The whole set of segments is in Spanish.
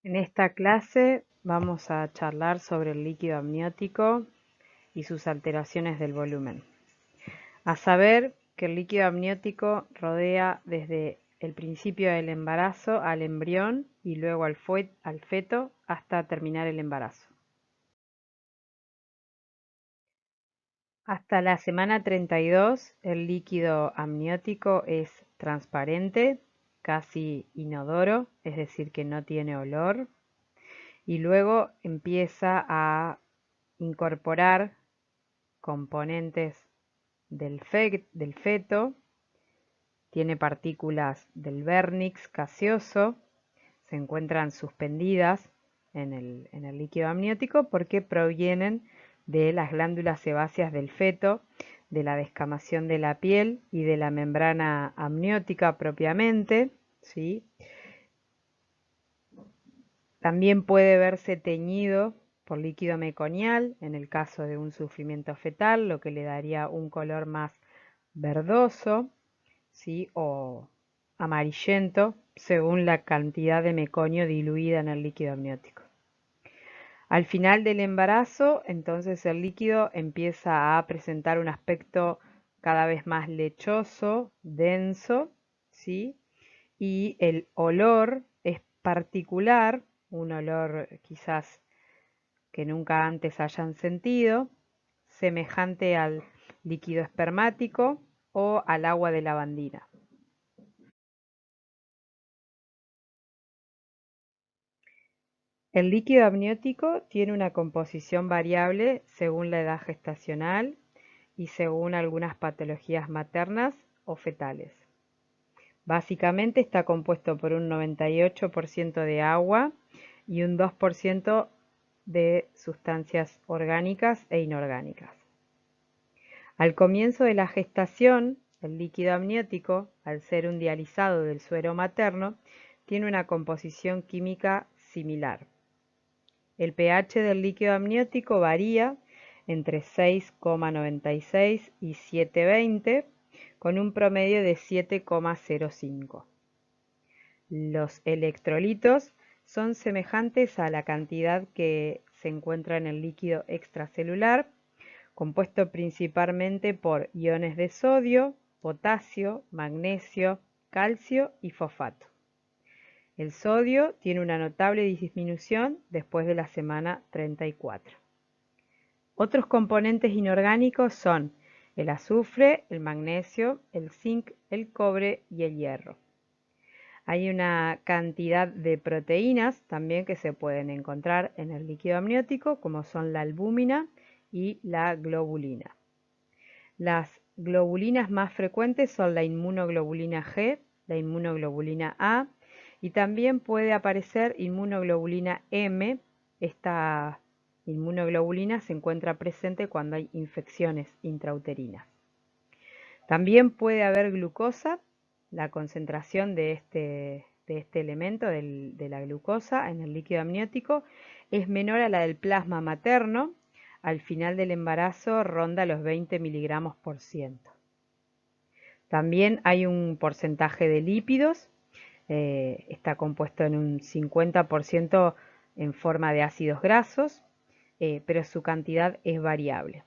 En esta clase vamos a charlar sobre el líquido amniótico y sus alteraciones del volumen. A saber que el líquido amniótico rodea desde el principio del embarazo al embrión y luego al feto hasta terminar el embarazo. Hasta la semana 32, el líquido amniótico es transparente, casi inodoro, es decir, que no tiene olor, y luego empieza a incorporar componentes del feto, tiene partículas del vernix gaseoso, se encuentran suspendidas en el líquido amniótico porque provienen de las glándulas sebáceas del feto, de la descamación de la piel y de la membrana amniótica propiamente, ¿sí? También puede verse teñido por líquido meconial en el caso de un sufrimiento fetal, lo que le daría un color más verdoso, ¿sí? O amarillento según la cantidad de meconio diluida en el líquido amniótico. Al final del embarazo, entonces el líquido empieza a presentar un aspecto cada vez más lechoso, denso, ¿sí? Y el olor es particular, un olor quizás que nunca antes hayan sentido, semejante al líquido espermático o al agua de lavandina. El líquido amniótico tiene una composición variable según la edad gestacional y según algunas patologías maternas o fetales. Básicamente está compuesto por un 98% de agua y un 2% de sustancias orgánicas e inorgánicas. Al comienzo de la gestación, el líquido amniótico, al ser un dializado del suero materno, tiene una composición química similar. El pH del líquido amniótico varía entre 6,96 y 7,20, con un promedio de 7,05. Los electrolitos son semejantes a la cantidad que se encuentra en el líquido extracelular, compuesto principalmente por iones de sodio, potasio, magnesio, calcio y fosfato. El sodio tiene una notable disminución después de la semana 34. Otros componentes inorgánicos son el azufre, el magnesio, el zinc, el cobre y el hierro. Hay una cantidad de proteínas también que se pueden encontrar en el líquido amniótico, como son la albúmina y la globulina. Las globulinas más frecuentes son la inmunoglobulina G, la inmunoglobulina A y también puede aparecer inmunoglobulina M. Esta inmunoglobulina se encuentra presente cuando hay infecciones intrauterinas. También puede haber glucosa. La concentración de este elemento, de la glucosa en el líquido amniótico, es menor a la del plasma materno. Al final del embarazo ronda los 20 miligramos por ciento. También hay un porcentaje de lípidos, está compuesto en un 50% en forma de ácidos grasos, pero su cantidad es variable.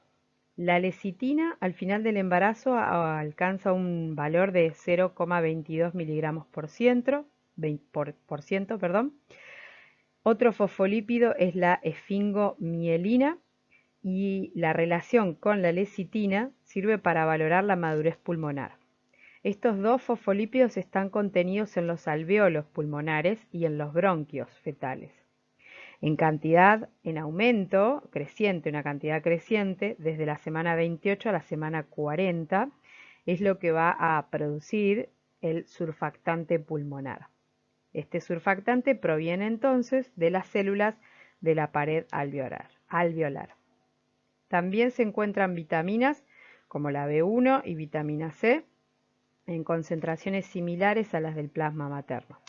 La lecitina al final del embarazo alcanza un valor de 0,22 miligramos por ciento. Otro fosfolípido es la esfingomielina y la relación con la lecitina sirve para valorar la madurez pulmonar. Estos dos fosfolípidos están contenidos en los alvéolos pulmonares y en los bronquios fetales. En cantidad, en aumento creciente, una cantidad creciente, desde la semana 28 a la semana 40, es lo que va a producir el surfactante pulmonar. Este surfactante proviene entonces de las células de la pared alveolar. También se encuentran vitaminas como la B1 y vitamina C en concentraciones similares a las del plasma materno.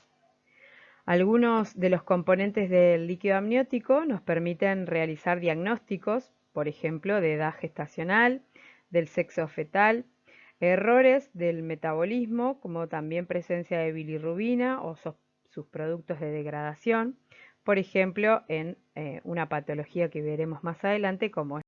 Algunos de los componentes del líquido amniótico nos permiten realizar diagnósticos, por ejemplo, de edad gestacional, del sexo fetal, errores del metabolismo, como también presencia de bilirrubina o sus productos de degradación, por ejemplo, en una patología que veremos más adelante como es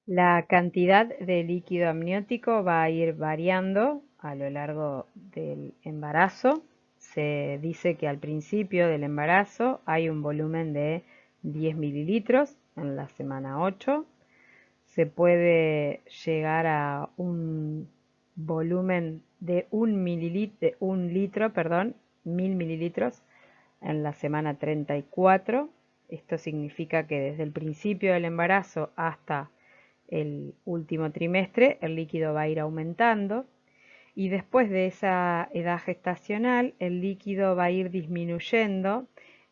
la cantidad de líquido amniótico va a ir variando a lo largo del embarazo. Se dice que al principio del embarazo hay un volumen de 10 mililitros en la semana 8. Se puede llegar a un volumen de 1000 mililitros en la semana 34. Esto significa que desde el principio del embarazo hasta el último trimestre el líquido va a ir aumentando y después de esa edad gestacional el líquido va a ir disminuyendo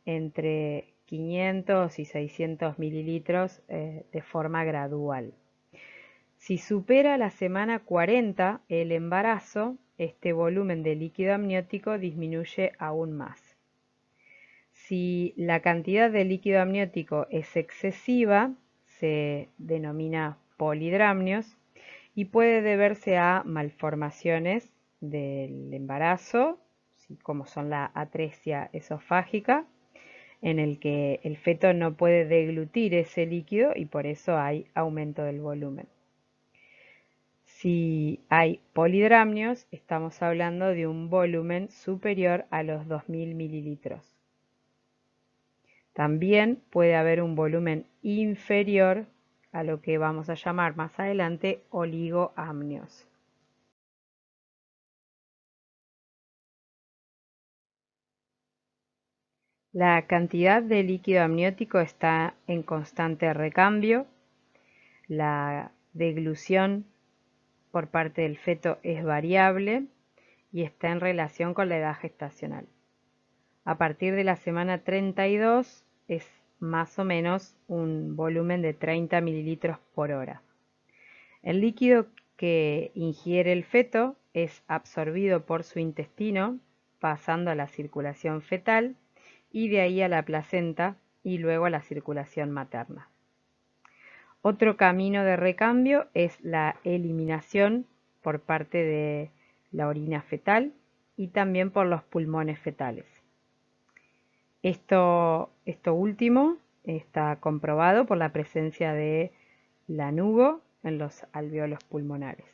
entre 500 y 600 mililitros de forma gradual. Si supera la semana 40 el embarazo, este volumen de líquido amniótico disminuye aún más. Si la cantidad de líquido amniótico es excesiva, se denomina polidramnios y puede deberse a malformaciones del embarazo, como son la atresia esofágica, en el que el feto no puede deglutir ese líquido y por eso hay aumento del volumen. Si hay polidramnios, estamos hablando de un volumen superior a los 2000 mililitros. También puede haber un volumen inferior a lo que vamos a llamar más adelante oligoamnios. La cantidad de líquido amniótico está en constante recambio. La deglución por parte del feto es variable y está en relación con la edad gestacional. A partir de la semana 32 es más o menos un volumen de 30 mililitros por hora. El líquido que ingiere el feto es absorbido por su intestino, pasando a la circulación fetal y de ahí a la placenta y luego a la circulación materna. Otro camino de recambio es la eliminación por parte de la orina fetal y también por los pulmones fetales. Esto último está comprobado por la presencia de lanugo en los alvéolos pulmonares.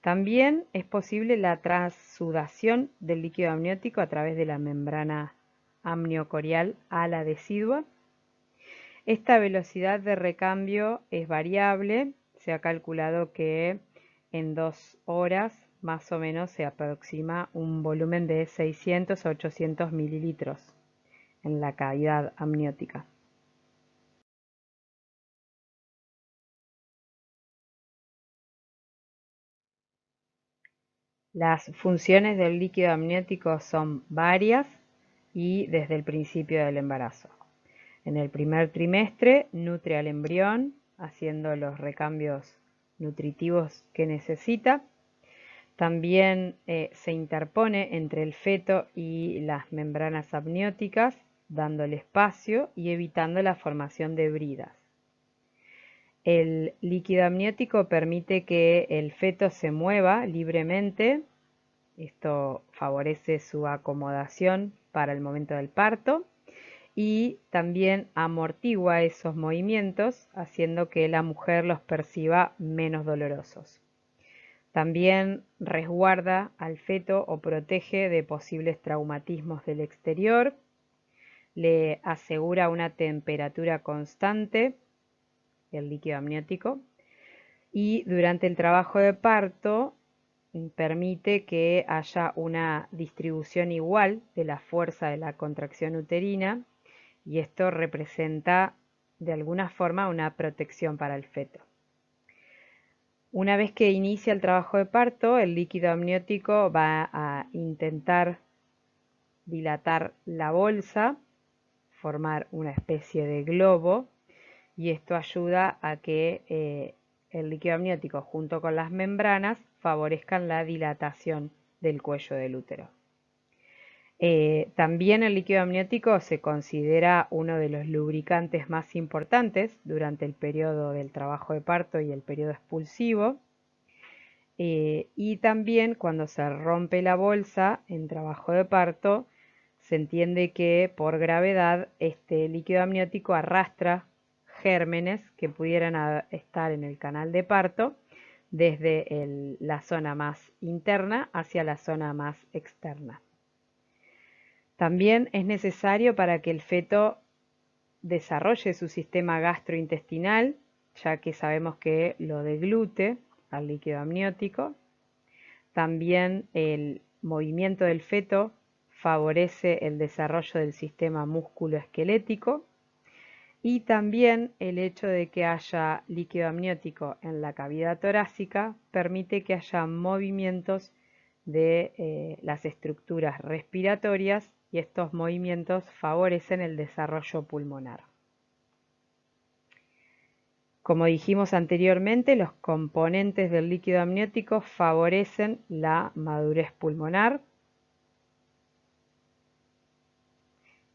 También es posible la transsudación del líquido amniótico a través de la membrana amniocorial ala decidua. Esta velocidad de recambio es variable. Se ha calculado que en 2 horas más o menos se aproxima un volumen de 600 a 800 mililitros en la cavidad amniótica. Las funciones del líquido amniótico son varias y desde el principio del embarazo. En el primer trimestre nutre al embrión haciendo los recambios nutritivos que necesita. También se interpone entre el feto y las membranas amnióticas, dándole espacio y evitando la formación de bridas. El líquido amniótico permite que el feto se mueva libremente. Esto favorece su acomodación para el momento del parto y también amortigua esos movimientos, haciendo que la mujer los perciba menos dolorosos. También resguarda al feto o protege de posibles traumatismos del exterior, le asegura una temperatura constante, el líquido amniótico, y durante el trabajo de parto permite que haya una distribución igual de la fuerza de la contracción uterina y esto representa de alguna forma una protección para el feto. Una vez que inicia el trabajo de parto, el líquido amniótico va a intentar dilatar la bolsa, formar una especie de globo, y esto ayuda a que el líquido amniótico junto con las membranas favorezcan la dilatación del cuello del útero. También el líquido amniótico se considera uno de los lubricantes más importantes durante el periodo del trabajo de parto y el periodo expulsivo. Y también cuando se rompe la bolsa en trabajo de parto, se entiende que por gravedad este líquido amniótico arrastra gérmenes que pudieran estar en el canal de parto desde la zona más interna hacia la zona más externa. También es necesario para que el feto desarrolle su sistema gastrointestinal, ya que sabemos que lo deglute al líquido amniótico. También el movimiento del feto favorece el desarrollo del sistema músculo-esquelético y también el hecho de que haya líquido amniótico en la cavidad torácica permite que haya movimientos de las estructuras respiratorias y estos movimientos favorecen el desarrollo pulmonar. Como dijimos anteriormente, los componentes del líquido amniótico favorecen la madurez pulmonar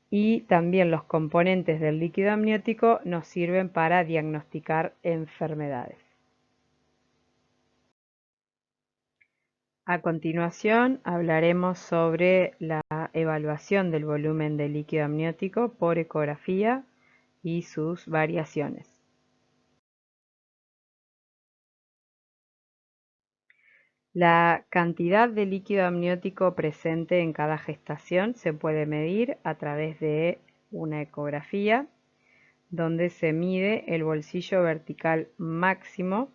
y también los componentes del líquido amniótico nos sirven para diagnosticar enfermedades. A continuación hablaremos sobre la evaluación del volumen de líquido amniótico por ecografía y sus variaciones. La cantidad de líquido amniótico presente en cada gestación se puede medir a través de una ecografía, donde se mide el bolsillo vertical máximo.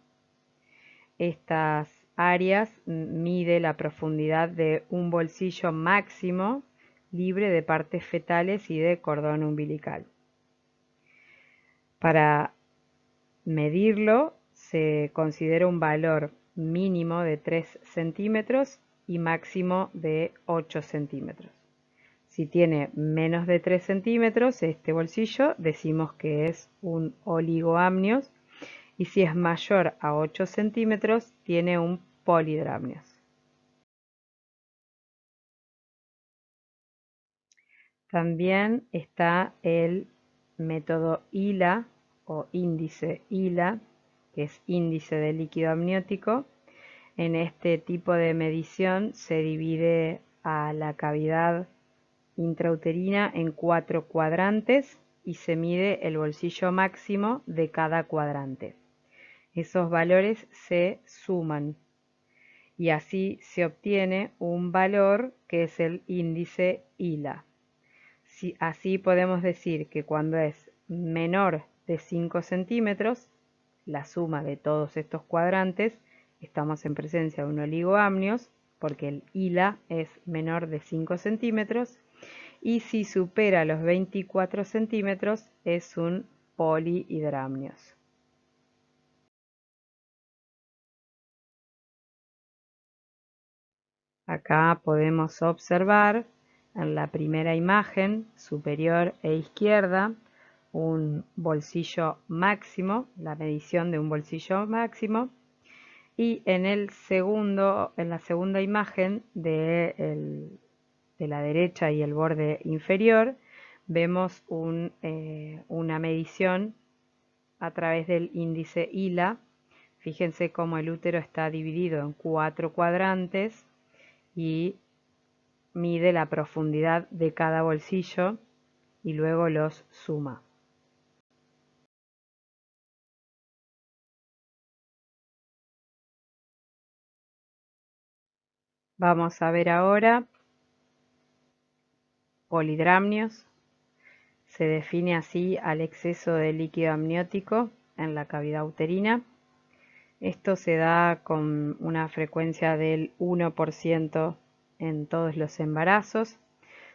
Estas áreas mide la profundidad de un bolsillo máximo libre de partes fetales y de cordón umbilical. Para medirlo se considera un valor mínimo de 3 centímetros y máximo de 8 centímetros. Si tiene menos de 3 centímetros este bolsillo, decimos que es un oligoamnios, y si es mayor a 8 centímetros, tiene un polidramnios. También está el método ILA o índice ILA, que es índice de líquido amniótico. En este tipo de medición se divide a la cavidad intrauterina en 4 cuadrantes y se mide el bolsillo máximo de cada cuadrante. Esos valores se suman y así se obtiene un valor que es el índice ILA. Así podemos decir que cuando es menor de 5 centímetros, la suma de todos estos cuadrantes, estamos en presencia de un oligoamnios, porque el ILA es menor de 5 centímetros, y si supera los 24 centímetros es un polihidramnios. Acá podemos observar en la primera imagen superior e izquierda un bolsillo máximo, la medición de un bolsillo máximo, y en la segunda imagen de la derecha y el borde inferior vemos una medición a través del índice ILA. Fíjense cómo el útero está dividido en 4 cuadrantes y mide la profundidad de cada bolsillo y luego los suma. Vamos a ver ahora polidramnios. Se define así al exceso de líquido amniótico en la cavidad uterina. Esto se da con una frecuencia del 1% en todos los embarazos.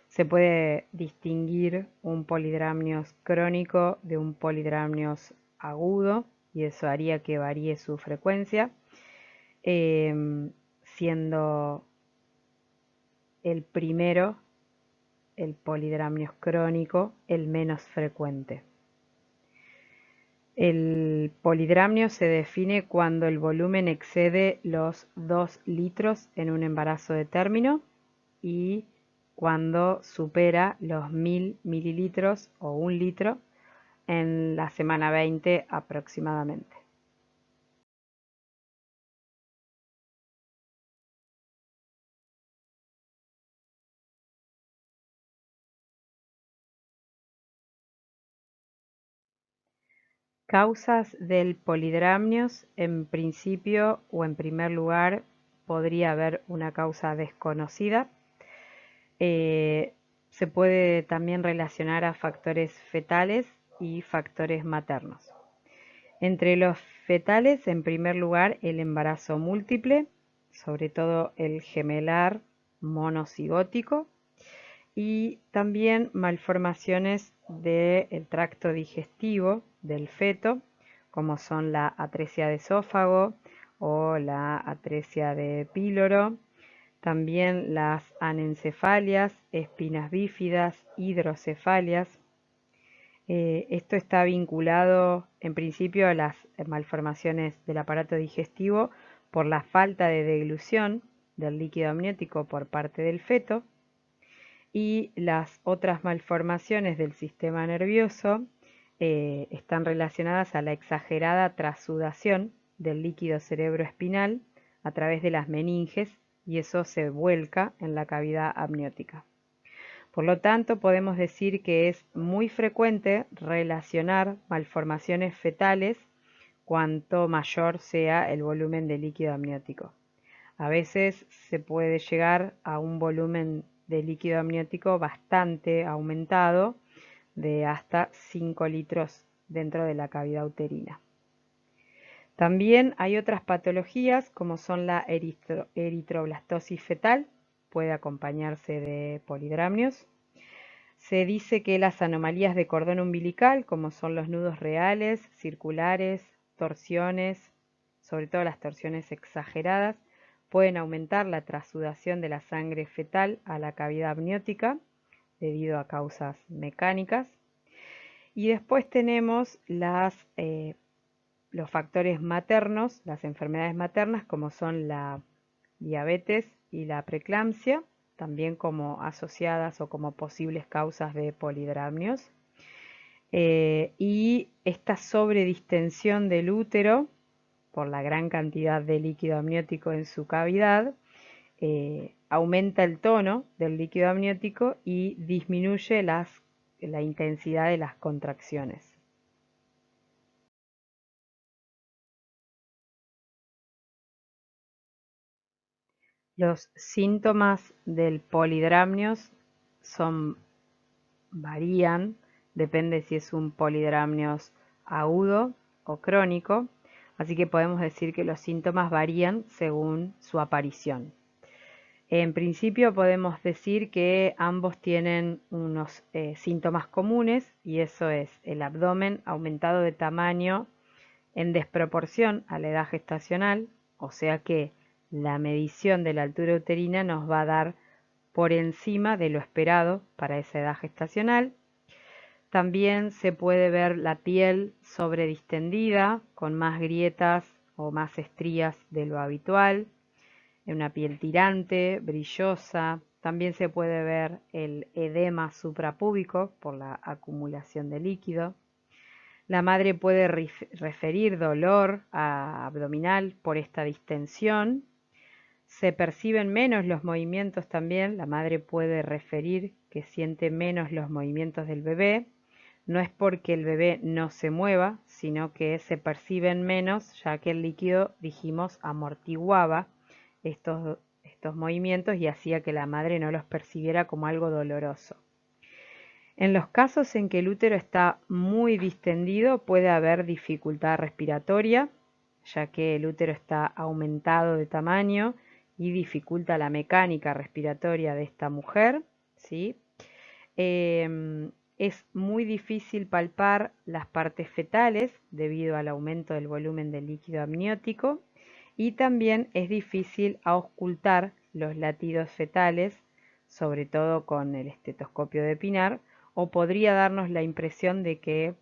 Se puede distinguir un polidramnios crónico de un polidramnios agudo y eso haría que varíe su frecuencia, siendo el primero, el polidramnios crónico, el menos frecuente. El polidramnio se define cuando el volumen excede los 2 litros en un embarazo de término y cuando supera los 1000 mililitros o 1 litro en la semana 20 aproximadamente. Causas del polidramnios, en principio o en primer lugar podría haber una causa desconocida. Se puede también relacionar a factores fetales y factores maternos. Entre los fetales, en primer lugar, el embarazo múltiple, sobre todo el gemelar monocigótico, y también malformaciones del tracto digestivo del feto, como son la atresia de esófago o la atresia de píloro, también las anencefalias, espinas bífidas, hidrocefalias. Esto está vinculado en principio a las malformaciones del aparato digestivo por la falta de deglución del líquido amniótico por parte del feto, y las otras malformaciones del sistema nervioso están relacionadas a la exagerada trasudación del líquido cerebroespinal a través de las meninges, y eso se vuelca en la cavidad amniótica. Por lo tanto, podemos decir que es muy frecuente relacionar malformaciones fetales cuanto mayor sea el volumen de líquido amniótico. A veces se puede llegar a un volumen de líquido amniótico bastante aumentado, de hasta 5 litros dentro de la cavidad uterina. También hay otras patologías como son la eritroblastosis fetal, puede acompañarse de polidramnios. Se dice que las anomalías de cordón umbilical, como son los nudos reales, circulares, torsiones, sobre todo las torsiones exageradas, pueden aumentar la trasudación de la sangre fetal a la cavidad amniótica debido a causas mecánicas. Y después tenemos los factores maternos, las enfermedades maternas, como son la diabetes y la preeclampsia, también como asociadas o como posibles causas de polidramnios. Y esta sobredistensión del útero por la gran cantidad de líquido amniótico en su cavidad aumenta el tono del líquido amniótico y disminuye la intensidad de las contracciones. Los síntomas del polidramnios varían, depende si es un polidramnios agudo o crónico, así que podemos decir que los síntomas varían según su aparición. En principio podemos decir que ambos tienen unos síntomas comunes, y eso es el abdomen aumentado de tamaño en desproporción a la edad gestacional, o sea que la medición de la altura uterina nos va a dar por encima de lo esperado para esa edad gestacional. También se puede ver la piel sobredistendida, con más grietas o más estrías de lo habitual, una piel tirante, brillosa. También se puede ver el edema suprapúbico por la acumulación de líquido. La madre puede referir dolor abdominal por esta distensión. Se perciben menos los movimientos también. La madre puede referir que siente menos los movimientos del bebé. No es porque el bebé no se mueva, sino que se perciben menos, ya que el líquido, dijimos, amortiguaba estos movimientos y hacía que la madre no los percibiera como algo doloroso. En los casos en que el útero está muy distendido, puede haber dificultad respiratoria, ya que el útero está aumentado de tamaño y dificulta la mecánica respiratoria de esta mujer, ¿sí? Es muy difícil palpar las partes fetales debido al aumento del volumen del líquido amniótico y también es difícil auscultar los latidos fetales, sobre todo con el estetoscopio de Pinar, o podría darnos la impresión de que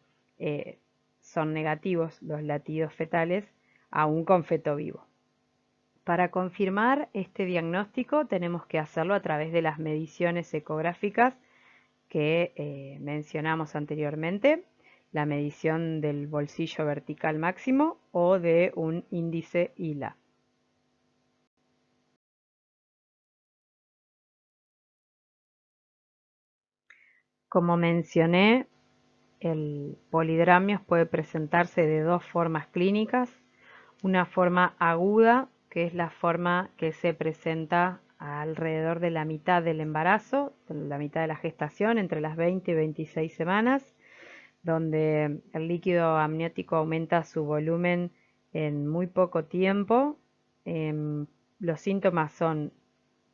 son negativos los latidos fetales aún con feto vivo. Para confirmar este diagnóstico tenemos que hacerlo a través de las mediciones ecográficas que mencionamos anteriormente, la medición del bolsillo vertical máximo o de un índice ILA. Como mencioné, el polidramnios puede presentarse de dos formas clínicas. Una forma aguda, que es la forma que se presenta alrededor de la mitad del embarazo, la mitad de la gestación, entre las 20 y 26 semanas, donde el líquido amniótico aumenta su volumen en muy poco tiempo. Los síntomas son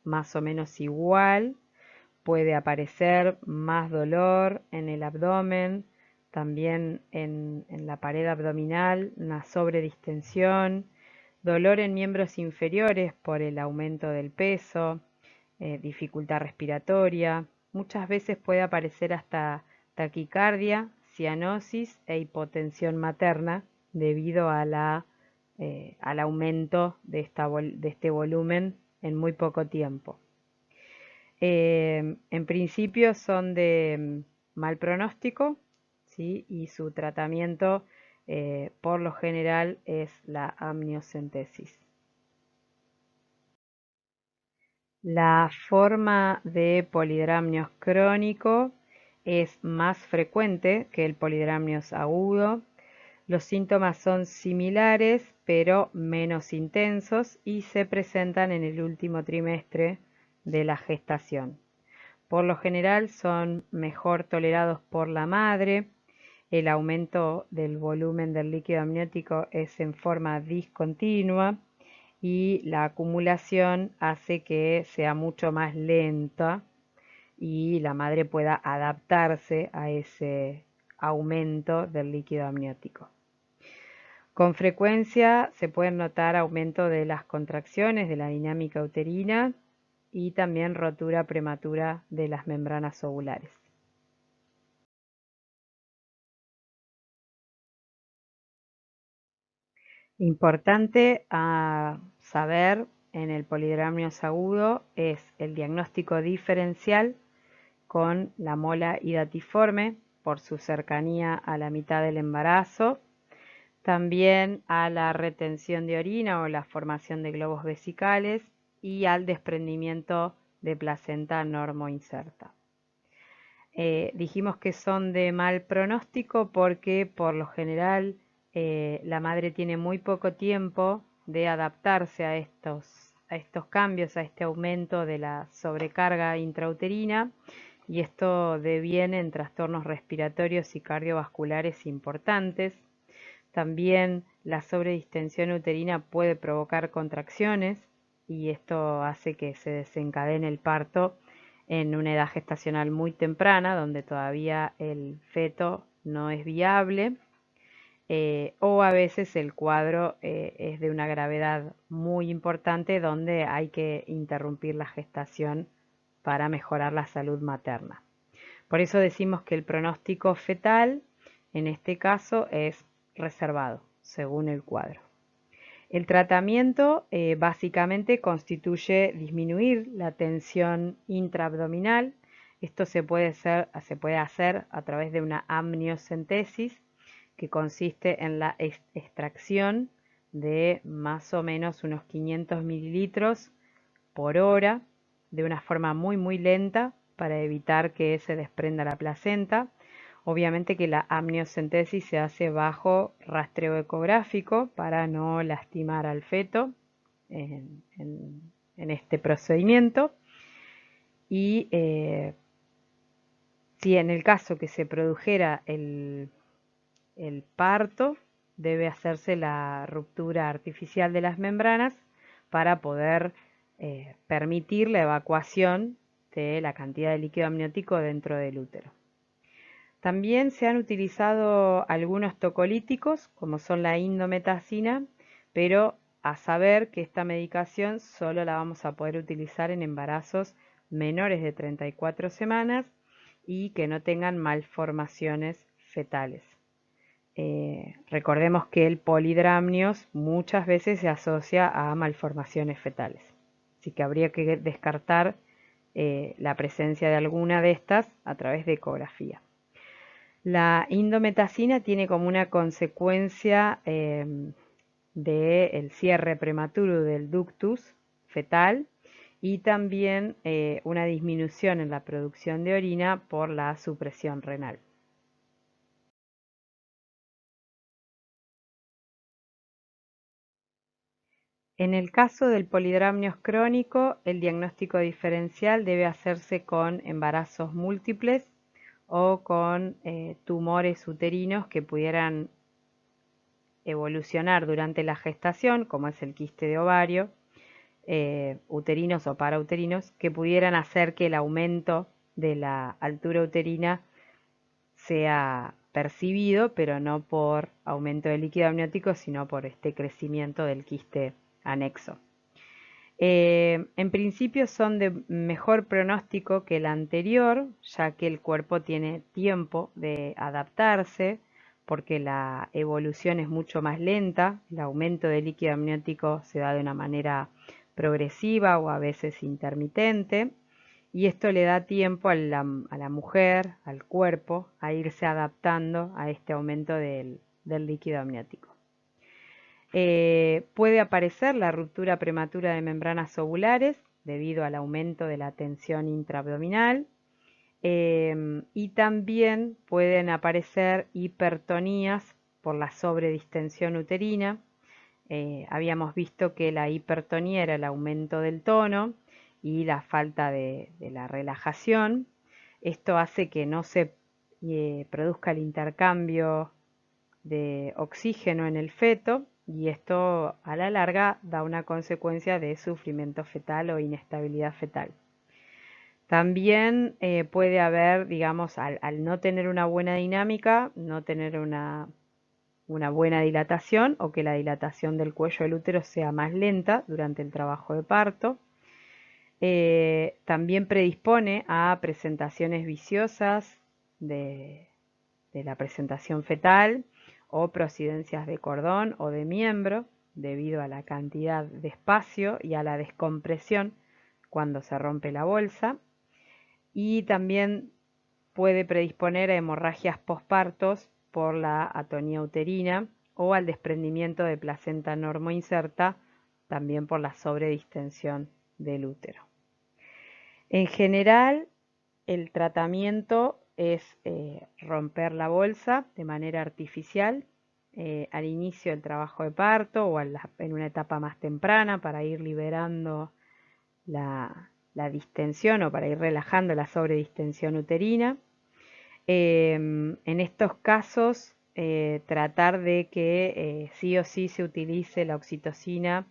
más o menos igual. Puede aparecer más dolor en el abdomen, también en la pared abdominal, una sobredistensión, dolor en miembros inferiores por el aumento del peso, dificultad respiratoria. Muchas veces puede aparecer hasta taquicardia, cianosis e hipotensión materna debido a al aumento de este volumen en muy poco tiempo. En principio son de mal pronóstico, ¿sí? Y su tratamiento por lo general es la amniocentesis. La forma de polidramnios crónico es más frecuente que el polidramnios agudo. Los síntomas son similares, pero menos intensos y se presentan en el último trimestre de la gestación. Por lo general son mejor tolerados por la madre. El aumento del volumen del líquido amniótico es en forma discontinua y la acumulación hace que sea mucho más lenta y la madre pueda adaptarse a ese aumento del líquido amniótico. Con frecuencia se pueden notar aumento de las contracciones de la dinámica uterina y también rotura prematura de las membranas ovulares. Importante a saber en el polidramnios agudo es el diagnóstico diferencial con la mola hidatiforme por su cercanía a la mitad del embarazo, también a la retención de orina o la formación de globos vesicales y al desprendimiento de placenta normoinserta. Dijimos que son de mal pronóstico porque por lo general la madre tiene muy poco tiempo de adaptarse a estos cambios, a este aumento de la sobrecarga intrauterina, y esto deviene en trastornos respiratorios y cardiovasculares importantes. También la sobredistensión uterina puede provocar contracciones y esto hace que se desencadene el parto en una edad gestacional muy temprana, donde todavía el feto no es viable, o a veces el cuadro es de una gravedad muy importante, donde hay que interrumpir la gestación para mejorar la salud materna. Por eso decimos que el pronóstico fetal, en este caso, es reservado, según el cuadro. El tratamiento básicamente constituye disminuir la tensión intraabdominal. Esto se puede hacer a través de una amniocentesis, que consiste en la extracción de más o menos unos 500 mililitros por hora, de una forma muy lenta para evitar que se desprenda la placenta. Obviamente que la amniocentesis se hace bajo rastreo ecográfico para no lastimar al feto en este procedimiento. Y si en el caso que se produjera el parto, debe hacerse la ruptura artificial de las membranas para poder permitir la evacuación de la cantidad de líquido amniótico dentro del útero. También se han utilizado algunos tocolíticos, como son la indometacina, pero a saber que esta medicación solo la vamos a poder utilizar en embarazos menores de 34 semanas y que no tengan malformaciones fetales. Recordemos que el polidramnios muchas veces se asocia a malformaciones fetales, así que habría que descartar la presencia de alguna de estas a través de ecografía. La indometacina tiene como una consecuencia del cierre prematuro del ductus fetal y también una disminución en la producción de orina por la supresión renal. En el caso del polidramnios crónico, el diagnóstico diferencial debe hacerse con embarazos múltiples o con tumores uterinos que pudieran evolucionar durante la gestación, como es el quiste de ovario, uterinos o parauterinos, que pudieran hacer que el aumento de la altura uterina sea percibido, pero no por aumento del líquido amniótico, sino por este crecimiento del quiste anexo. En principio son de mejor pronóstico que el anterior, ya que el cuerpo tiene tiempo de adaptarse, porque la evolución es mucho más lenta, el aumento del líquido amniótico se da de una manera progresiva o a veces intermitente, y esto le da tiempo a la mujer, al cuerpo, a irse adaptando a este aumento del líquido amniótico. Puede aparecer la ruptura prematura de membranas ovulares debido al aumento de la tensión intraabdominal, y también pueden aparecer hipertonías por la sobredistensión uterina. Habíamos visto que la hipertonía era el aumento del tono y la falta de la relajación. Esto hace que no se produzca el intercambio de oxígeno en el feto, y esto a la larga da una consecuencia de sufrimiento fetal o inestabilidad fetal. También puede haber, digamos, al no tener una buena dinámica, no tener una buena dilatación, o que la dilatación del cuello del útero sea más lenta durante el trabajo de parto. También predispone a presentaciones viciosas de la presentación fetal, o prosidencias de cordón o de miembro, debido a la cantidad de espacio y a la descompresión cuando se rompe la bolsa. Y también puede predisponer a hemorragias pospartos por la atonía uterina o al desprendimiento de placenta normoinserta, también por la sobredistensión del útero. En general, el tratamiento es romper la bolsa de manera artificial al inicio del trabajo de parto o en una etapa más temprana, para ir liberando la distensión o para ir relajando la sobredistensión uterina. En estos casos, tratar de que sí o sí se utilice la oxitocina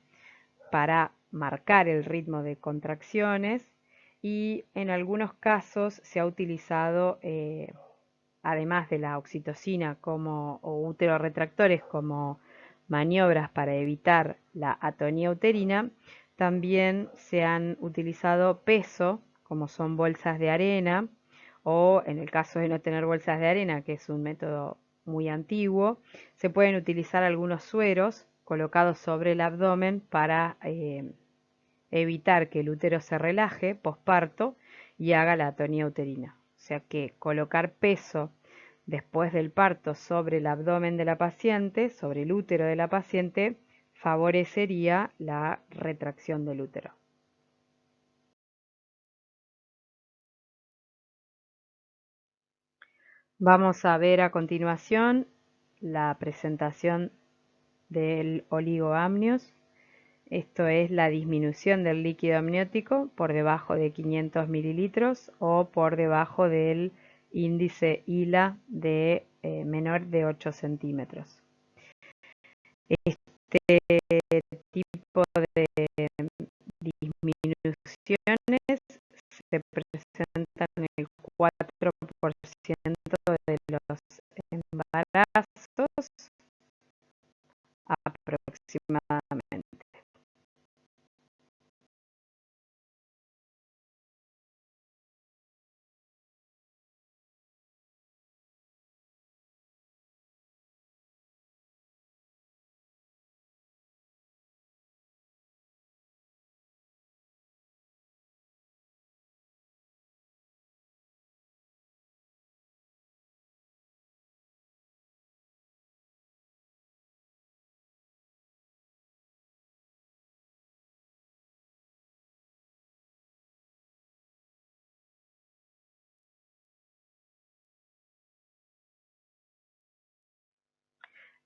para marcar el ritmo de contracciones, y en algunos casos se ha utilizado, además de la oxitocina o uteroretractores como maniobras para evitar la atonía uterina, también se han utilizado peso, como son bolsas de arena, o en el caso de no tener bolsas de arena, que es un método muy antiguo, se pueden utilizar algunos sueros colocados sobre el abdomen para evitar que el útero se relaje posparto y haga la atonía uterina. O sea que colocar peso después del parto sobre el abdomen de la paciente, sobre el útero de la paciente, favorecería la retracción del útero. Vamos a ver a continuación la presentación del oligoamnios. Esto es la disminución del líquido amniótico por debajo de 500 mililitros o por debajo del índice ILA de menor de 8 centímetros. Este tipo de disminuciones se presentan en el 4% de los embarazos aproximadamente.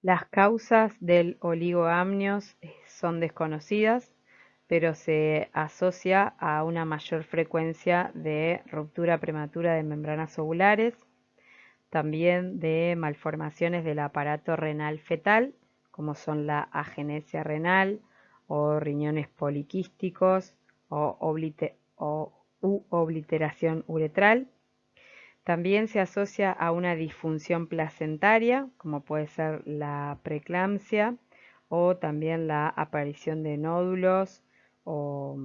Las causas del oligoamnios son desconocidas, pero se asocia a una mayor frecuencia de ruptura prematura de membranas ovulares, también de malformaciones del aparato renal fetal, como son la agenesia renal o riñones poliquísticos o obliteración uretral. También se asocia a una disfunción placentaria, como puede ser la preeclampsia, o también la aparición de nódulos o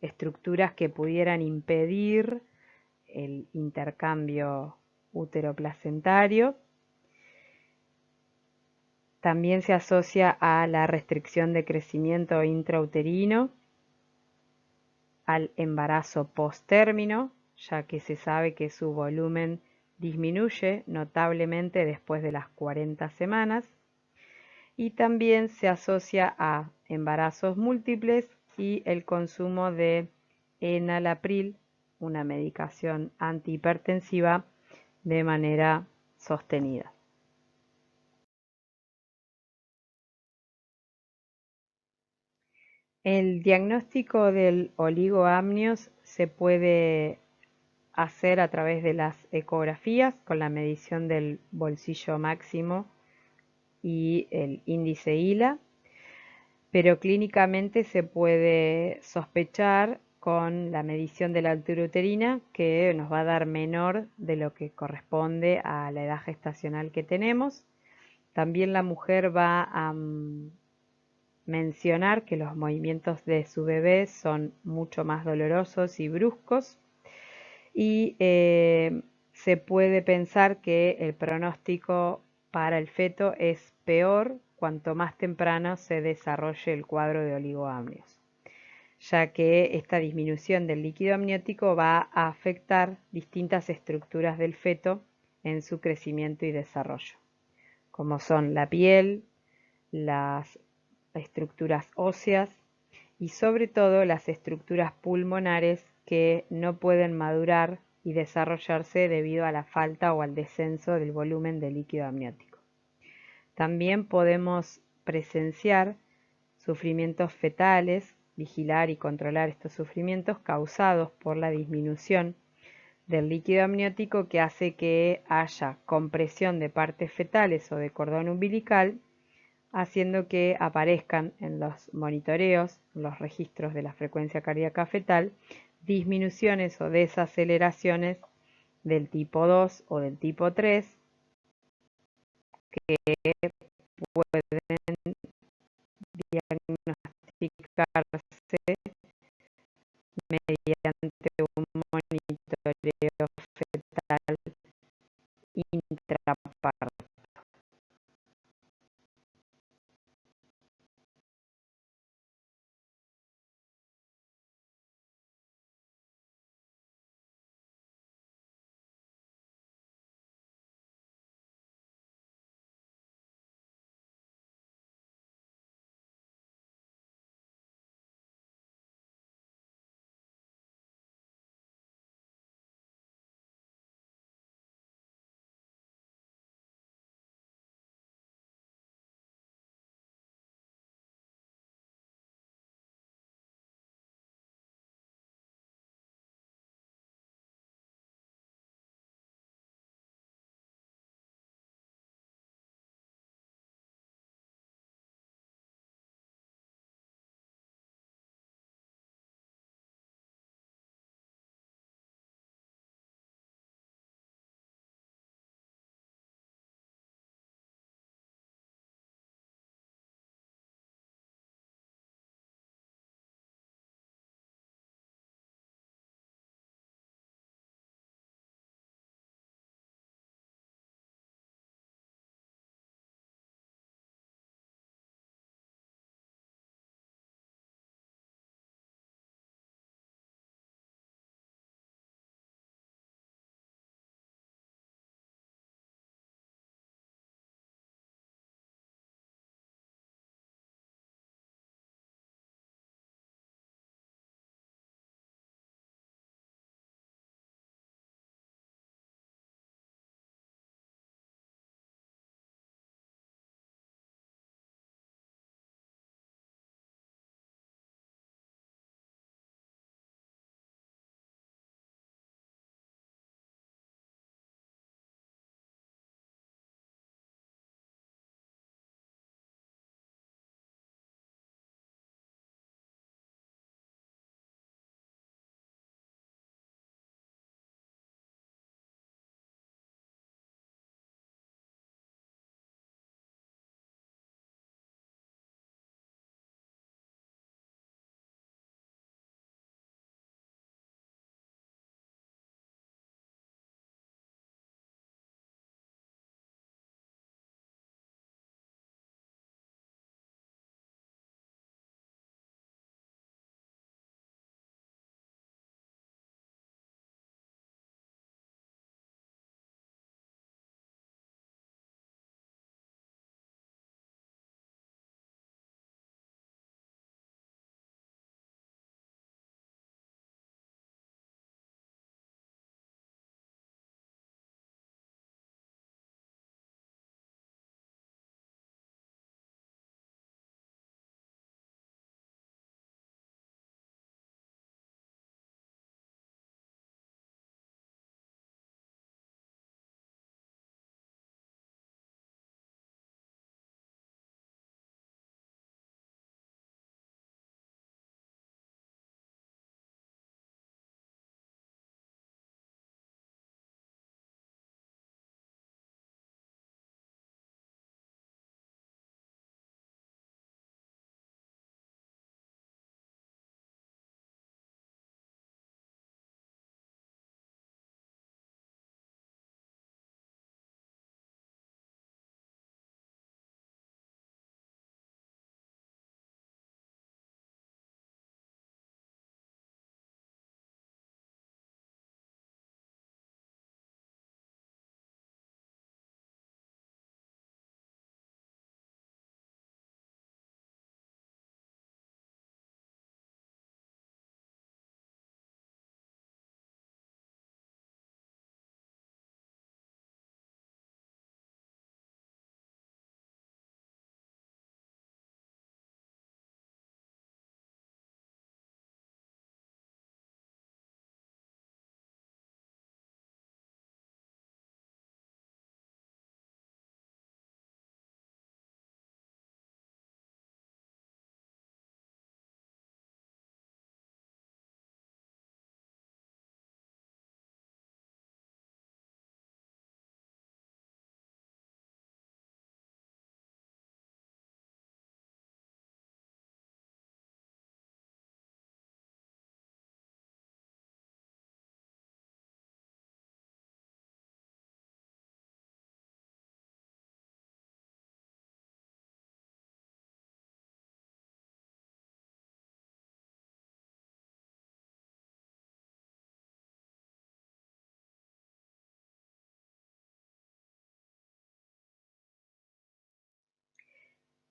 estructuras que pudieran impedir el intercambio útero-placentario. También se asocia a la restricción de crecimiento intrauterino, al embarazo posttérmino, ya que se sabe que su volumen disminuye notablemente después de las 40 semanas, y también se asocia a embarazos múltiples y el consumo de enalapril, una medicación antihipertensiva, de manera sostenida. El diagnóstico del oligoamnios se puede hacer a través de las ecografías con la medición del bolsillo máximo y el índice ILA, pero clínicamente se puede sospechar con la medición de la altura uterina, que nos va a dar menor de lo que corresponde a la edad gestacional que tenemos. También la mujer va a mencionar que los movimientos de su bebé son mucho más dolorosos y bruscos, y se puede pensar que el pronóstico para el feto es peor cuanto más temprano se desarrolle el cuadro de oligoamnios, ya que esta disminución del líquido amniótico va a afectar distintas estructuras del feto en su crecimiento y desarrollo, como son la piel, las estructuras óseas y sobre todo las estructuras pulmonares, que no pueden madurar y desarrollarse debido a la falta o al descenso del volumen de líquido amniótico. También podemos presenciar sufrimientos fetales, vigilar y controlar estos sufrimientos causados por la disminución del líquido amniótico, que hace que haya compresión de partes fetales o de cordón umbilical, haciendo que aparezcan en los monitoreos, los registros de la frecuencia cardíaca fetal, disminuciones o desaceleraciones del tipo 2 o del tipo 3, que pueden diagnosticarse mediante un monitoreo fetal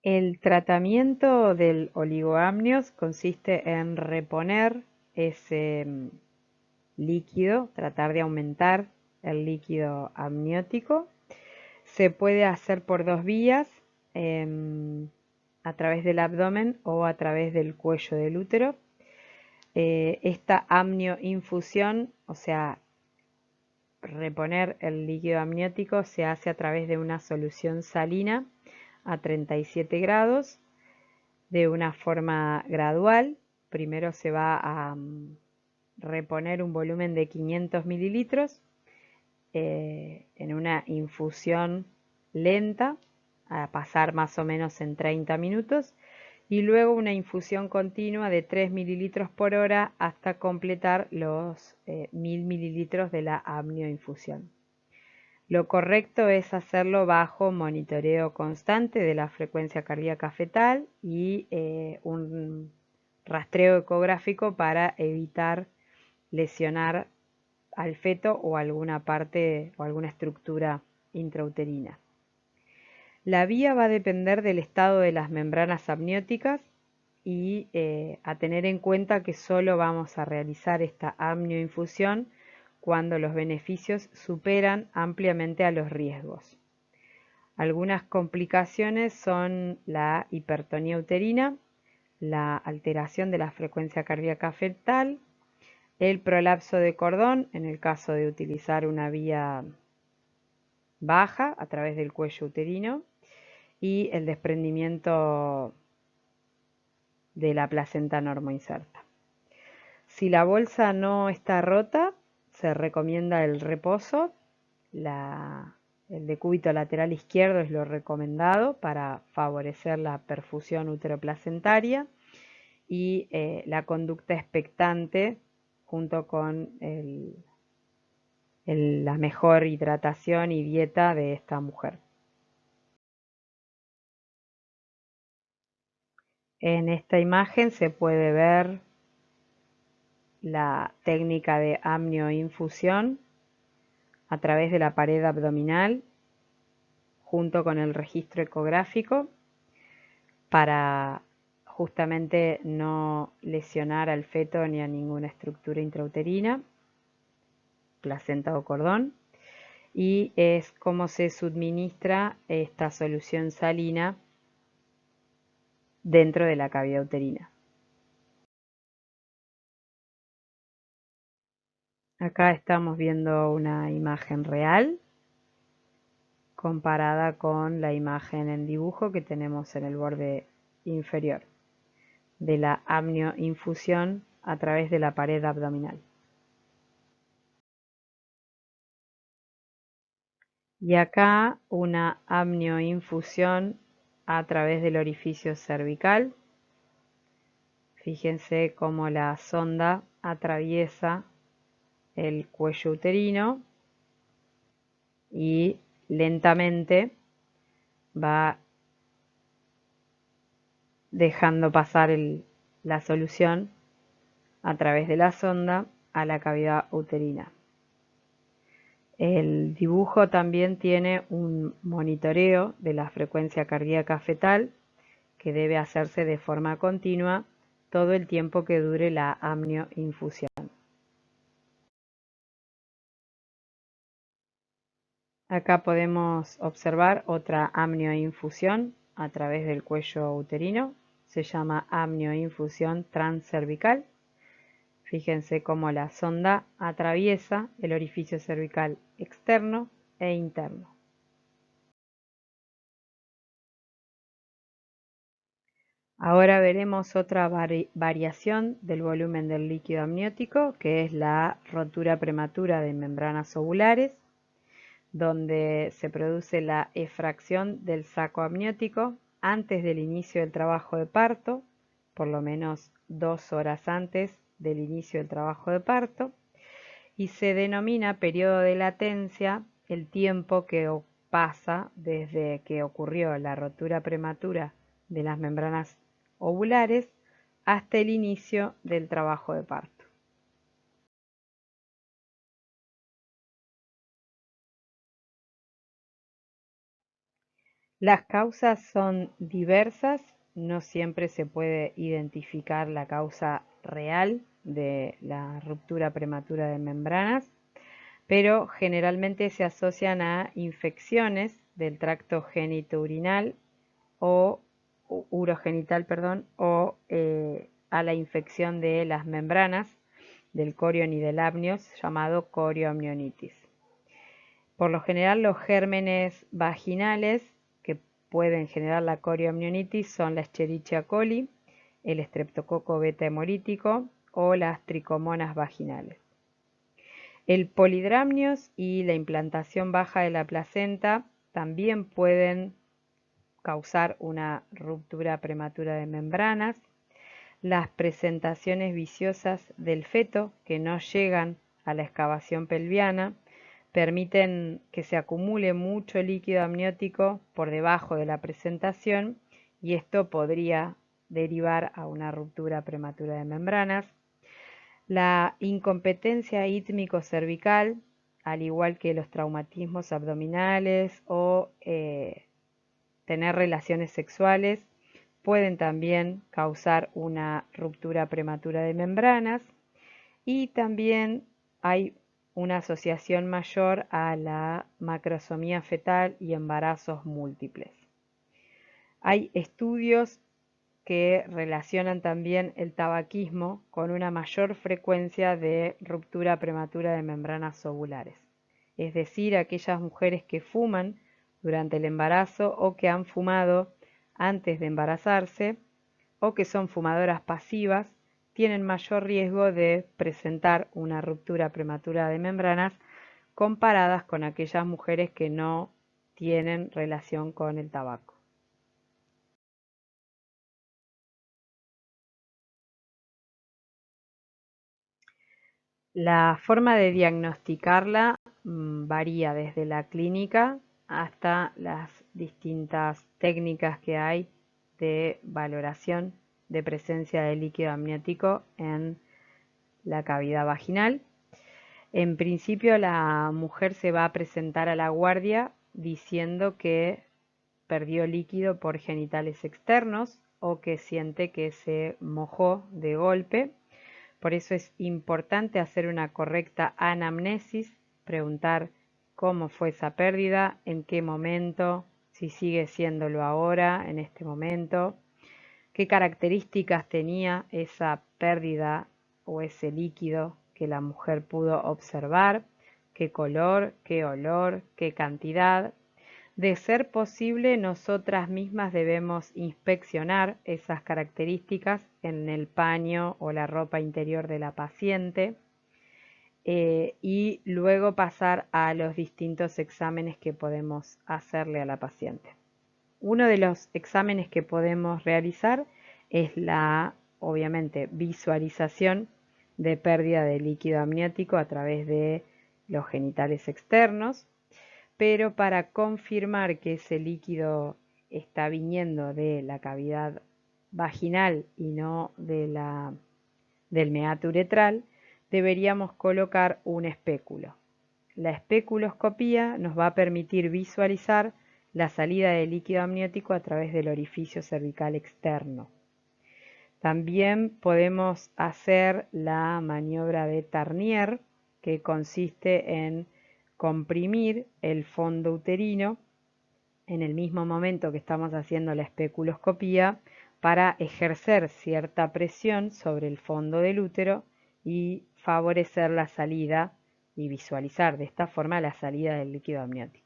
El tratamiento del oligoamnios consiste en reponer ese líquido, tratar de aumentar el líquido amniótico. Se puede hacer por dos vías, a través del abdomen o a través del cuello del útero. Esta amnioinfusión, o sea, reponer el líquido amniótico, se hace a través de una solución salina a 37 grados de una forma gradual. Primero se va a reponer un volumen de 500 mililitros en una infusión lenta, a pasar más o menos en 30 minutos, y luego una infusión continua de 3 mililitros por hora hasta completar los 1000 mililitros de la amnioinfusión. Lo correcto es hacerlo bajo monitoreo constante de la frecuencia cardíaca fetal y un rastreo ecográfico para evitar lesionar al feto o alguna parte o alguna estructura intrauterina. La vía va a depender del estado de las membranas amnióticas y a tener en cuenta que solo vamos a realizar esta amnioinfusión cuando los beneficios superan ampliamente a los riesgos. Algunas complicaciones son la hipertonía uterina, la alteración de la frecuencia cardíaca fetal, el prolapso de cordón en el caso de utilizar una vía baja a través del cuello uterino y el desprendimiento de la placenta normoinserta. Si la bolsa no está rota, se recomienda el reposo. El decúbito lateral izquierdo es lo recomendado para favorecer la perfusión uteroplacentaria y la conducta expectante junto con la mejor hidratación y dieta de esta mujer. En esta imagen se puede ver la técnica de amnioinfusión a través de la pared abdominal junto con el registro ecográfico para justamente no lesionar al feto ni a ninguna estructura intrauterina, placenta o cordón, y es como se suministra esta solución salina dentro de la cavidad uterina. Acá estamos viendo una imagen real comparada con la imagen en dibujo que tenemos en el borde inferior de la amnioinfusión a través de la pared abdominal. Y acá una amnioinfusión a través del orificio cervical. Fíjense cómo la sonda atraviesa el cuello uterino y lentamente va dejando pasar la solución a través de la sonda a la cavidad uterina. El dibujo también tiene un monitoreo de la frecuencia cardíaca fetal que debe hacerse de forma continua todo el tiempo que dure la amnioinfusión. Acá podemos observar otra amnioinfusión a través del cuello uterino. Se llama amnioinfusión transcervical. Fíjense cómo la sonda atraviesa el orificio cervical externo e interno. Ahora veremos otra variación del volumen del líquido amniótico, que es la rotura prematura de membranas ovulares, donde se produce la efracción del saco amniótico antes del inicio del trabajo de parto, por lo menos 2 horas antes del inicio del trabajo de parto, y se denomina periodo de latencia el tiempo que pasa desde que ocurrió la rotura prematura de las membranas ovulares hasta el inicio del trabajo de parto. Las causas son diversas, no siempre se puede identificar la causa real de la ruptura prematura de membranas, pero generalmente se asocian a infecciones del tracto genitourinal o urogenital, perdón, o a la infección de las membranas del corion y del amnios, llamado corioamnionitis. Por lo general, los gérmenes vaginales que pueden generar la corioamnionitis son la Escherichia coli, el estreptococo beta hemolítico o las tricomonas vaginales. El polidramnios y la implantación baja de la placenta también pueden causar una ruptura prematura de membranas. Las presentaciones viciosas del feto que no llegan a la excavación pelviana permiten que se acumule mucho líquido amniótico por debajo de la presentación y esto podría derivar a una ruptura prematura de membranas. La incompetencia ítmico-cervical, al igual que los traumatismos abdominales o tener relaciones sexuales, pueden también causar una ruptura prematura de membranas y también hay una asociación mayor a la macrosomía fetal y embarazos múltiples. Hay estudios que relacionan también el tabaquismo con una mayor frecuencia de ruptura prematura de membranas ovulares, es decir, aquellas mujeres que fuman durante el embarazo o que han fumado antes de embarazarse o que son fumadoras pasivas tienen mayor riesgo de presentar una ruptura prematura de membranas comparadas con aquellas mujeres que no tienen relación con el tabaco. La forma de diagnosticarla varía desde la clínica hasta las distintas técnicas que hay de valoración de presencia de líquido amniótico en la cavidad vaginal. En principio, la mujer se va a presentar a la guardia diciendo que perdió líquido por genitales externos o que siente que se mojó de golpe. Por eso es importante hacer una correcta anamnesis, preguntar cómo fue esa pérdida, en qué momento, si sigue siéndolo ahora, en este momento, qué características tenía esa pérdida o ese líquido que la mujer pudo observar, qué color, qué olor, qué cantidad. De ser posible, nosotras mismas debemos inspeccionar esas características en el paño o la ropa interior de la paciente y luego pasar a los distintos exámenes que podemos hacerle a la paciente. Uno de los exámenes que podemos realizar es la, obviamente, visualización de pérdida de líquido amniótico a través de los genitales externos, pero para confirmar que ese líquido está viniendo de la cavidad vaginal y no del meato uretral, deberíamos colocar un espéculo. La especuloscopía nos va a permitir visualizar la salida de líquido amniótico a través del orificio cervical externo. También podemos hacer la maniobra de Tarnier, que consiste en comprimir el fondo uterino en el mismo momento que estamos haciendo la especuloscopía para ejercer cierta presión sobre el fondo del útero y favorecer la salida y visualizar de esta forma la salida del líquido amniótico.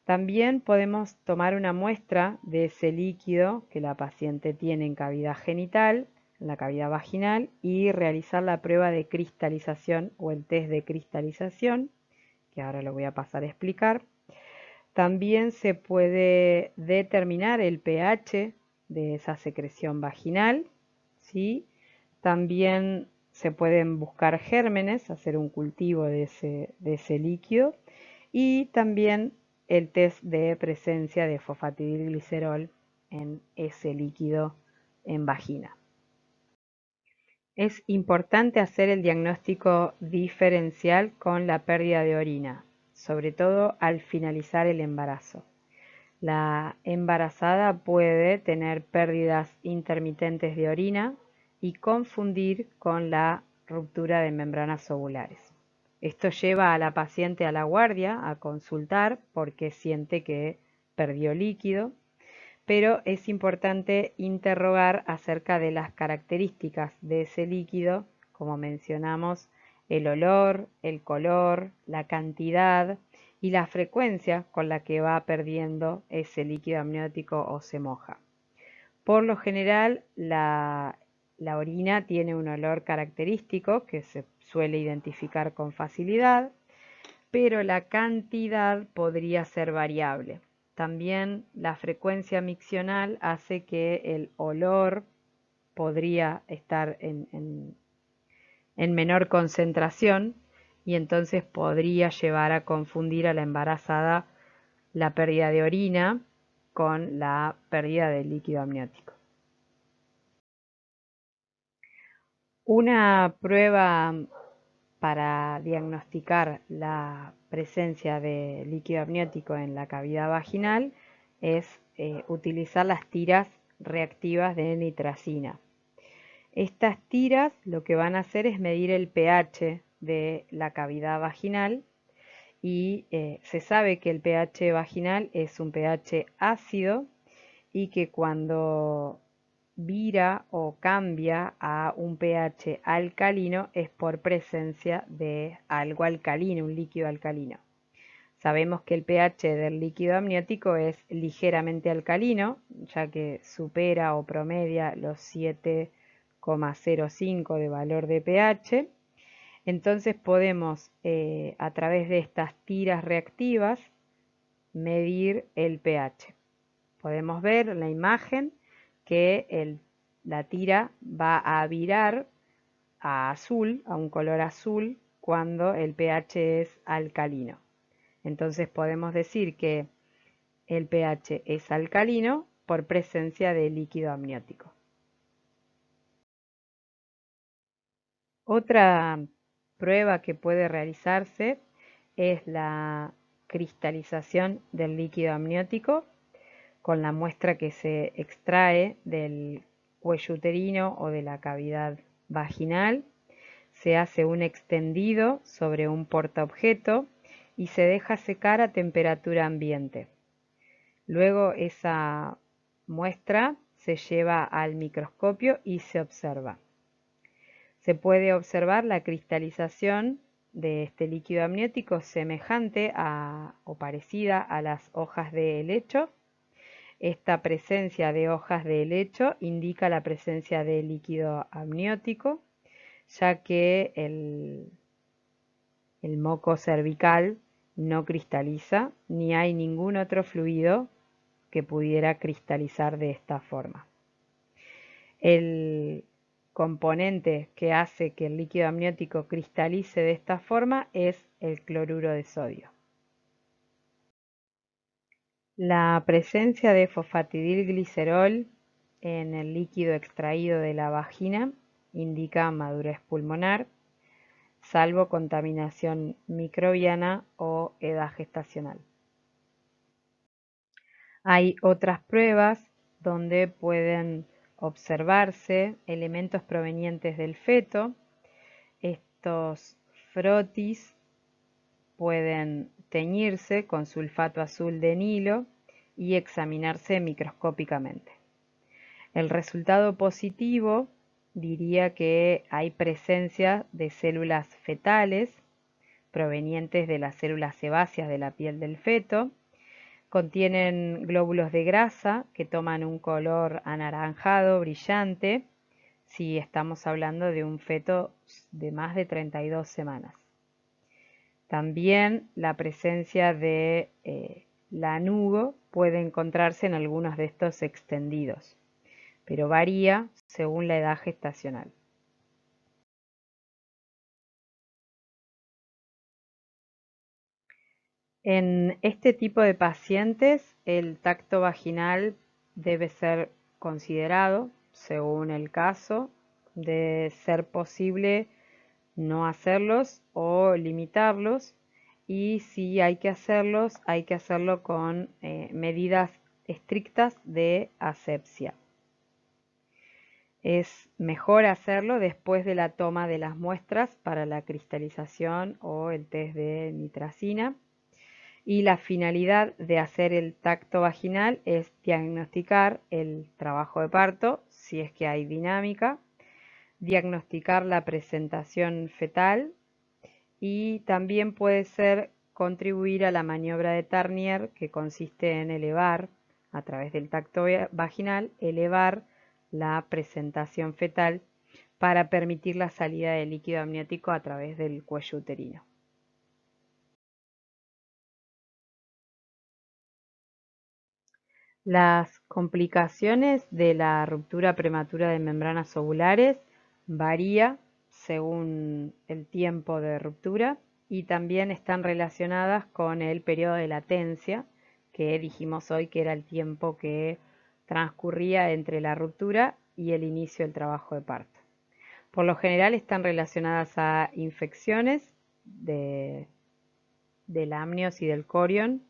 También podemos tomar una muestra de ese líquido que la paciente tiene en cavidad genital, en la cavidad vaginal, y realizar la prueba de cristalización o el test de cristalización, que ahora lo voy a pasar a explicar. También se puede determinar el pH de esa secreción vaginal, ¿sí? También se pueden buscar gérmenes, hacer un cultivo de ese líquido y también el test de presencia de fosfatidilglicerol en ese líquido en vagina. Es importante hacer el diagnóstico diferencial con la pérdida de orina, sobre todo al finalizar el embarazo. La embarazada puede tener pérdidas intermitentes de orina y confundir con la ruptura de membranas ovulares. Esto lleva a la paciente a la guardia a consultar porque siente que perdió líquido, pero es importante interrogar acerca de las características de ese líquido, como mencionamos, el olor, el color, la cantidad y la frecuencia con la que va perdiendo ese líquido amniótico o se moja. Por lo general, la orina tiene un olor característico que se suele identificar con facilidad, pero la cantidad podría ser variable. También la frecuencia miccional hace que el olor podría estar en menor concentración y entonces podría llevar a confundir a la embarazada la pérdida de orina con la pérdida de líquido amniótico. Una prueba para diagnosticar la presencia de líquido amniótico en la cavidad vaginal es utilizar las tiras reactivas de nitracina. Estas tiras lo que van a hacer es medir el pH de la cavidad vaginal y se sabe que el pH vaginal es un pH ácido y que cuando vira o cambia a un pH alcalino es por presencia de algo alcalino, un líquido alcalino. Sabemos que el pH del líquido amniótico es ligeramente alcalino, ya que supera o promedia los 7,05 de valor de pH. Entonces podemos, a través de estas tiras reactivas, medir el pH. Podemos ver en la imagen que la tira va a virar a azul, a un color azul, cuando el pH es alcalino. Entonces podemos decir que el pH es alcalino por presencia de líquido amniótico. Otra prueba que puede realizarse es la cristalización del líquido amniótico con la muestra que se extrae del cuello uterino o de la cavidad vaginal. Se hace un extendido sobre un portaobjeto y se deja secar a temperatura ambiente. Luego esa muestra se lleva al microscopio y se observa. Se puede observar la cristalización de este líquido amniótico semejante o parecida a las hojas de helecho. Esta presencia de hojas de helecho indica la presencia de líquido amniótico, ya que el moco cervical no cristaliza ni hay ningún otro fluido que pudiera cristalizar de esta forma. El componente que hace que el líquido amniótico cristalice de esta forma es el cloruro de sodio. La presencia de fosfatidilglicerol en el líquido extraído de la vagina indica madurez pulmonar, salvo contaminación microbiana o edad gestacional. Hay otras pruebas donde pueden observarse elementos provenientes del feto. Estos frotis pueden teñirse con sulfato azul de nilo y examinarse microscópicamente. El resultado positivo diría que hay presencia de células fetales provenientes de las células sebáceas de la piel del feto. Contienen glóbulos de grasa que toman un color anaranjado brillante si estamos hablando de un feto de más de 32 semanas. También la presencia de lanugo puede encontrarse en algunos de estos extendidos, pero varía según la edad gestacional. En este tipo de pacientes, el tacto vaginal debe ser considerado según el caso, de ser posible no hacerlos o limitarlos y si hay que hacerlos, hay que hacerlo con medidas estrictas de asepsia. Es mejor hacerlo después de la toma de las muestras para la cristalización o el test de nitracina. Y la finalidad de hacer el tacto vaginal es diagnosticar el trabajo de parto, si es que hay dinámica, diagnosticar la presentación fetal y también puede ser contribuir a la maniobra de Tarnier, que consiste en elevar, a través del tacto vaginal, elevar la presentación fetal para permitir la salida del líquido amniótico a través del cuello uterino. Las complicaciones de la ruptura prematura de membranas ovulares varía según el tiempo de ruptura y también están relacionadas con el periodo de latencia, que dijimos hoy que era el tiempo que transcurría entre la ruptura y el inicio del trabajo de parto. Por lo general están relacionadas a infecciones del amnios y del corion,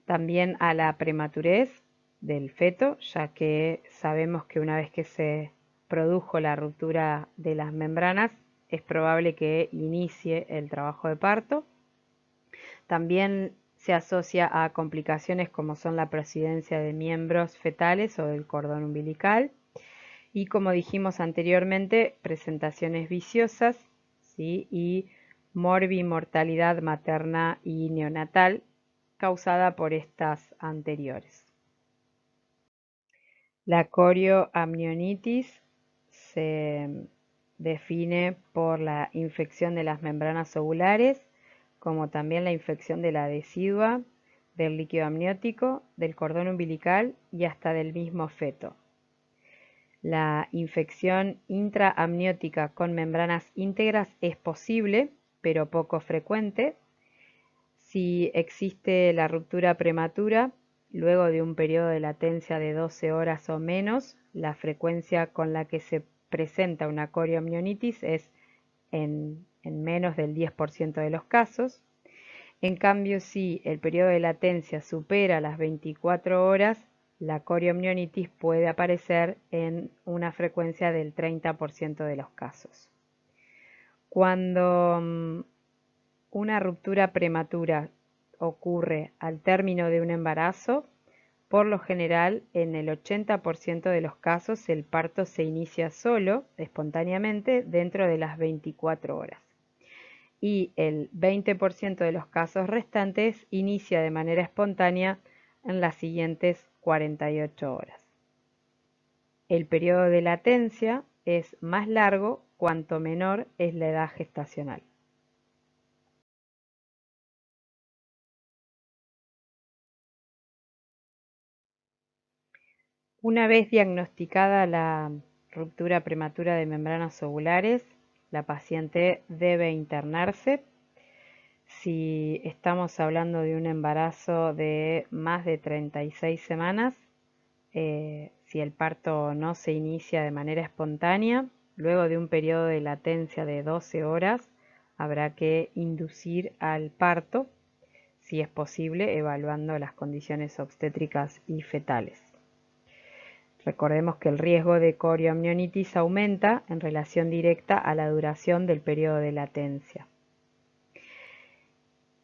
también a la prematurez del feto, ya que sabemos que una vez que se produjo la ruptura de las membranas, es probable que inicie el trabajo de parto. También se asocia a complicaciones como son la presidencia de miembros fetales o del cordón umbilical. Y como dijimos anteriormente, presentaciones viciosas, ¿sí? Y morbimortalidad materna y neonatal causada por estas anteriores. La corioamnionitis se define por la infección de las membranas ovulares, como también la infección de la decidua, del líquido amniótico, del cordón umbilical y hasta del mismo feto. La infección intraamniótica con membranas íntegras es posible, pero poco frecuente. Si existe la ruptura prematura, luego de un periodo de latencia de 12 horas o menos, la frecuencia con la que se presenta una corioamnionitis es en menos del 10% de los casos. En cambio, si el periodo de latencia supera las 24 horas, la corioamnionitis puede aparecer en una frecuencia del 30% de los casos. Cuando una ruptura prematura ocurre al término de un embarazo, por lo general, en el 80% de los casos el parto se inicia solo, espontáneamente, dentro de las 24 horas. Y el 20% de los casos restantes inicia de manera espontánea en las siguientes 48 horas. El periodo de latencia es más largo cuanto menor es la edad gestacional. Una vez diagnosticada la ruptura prematura de membranas ovulares, la paciente debe internarse. Si estamos hablando de un embarazo de más de 36 semanas, si el parto no se inicia de manera espontánea, luego de un periodo de latencia de 12 horas, habrá que inducir al parto, si es posible, evaluando las condiciones obstétricas y fetales. Recordemos que el riesgo de corioamnionitis aumenta en relación directa a la duración del periodo de latencia.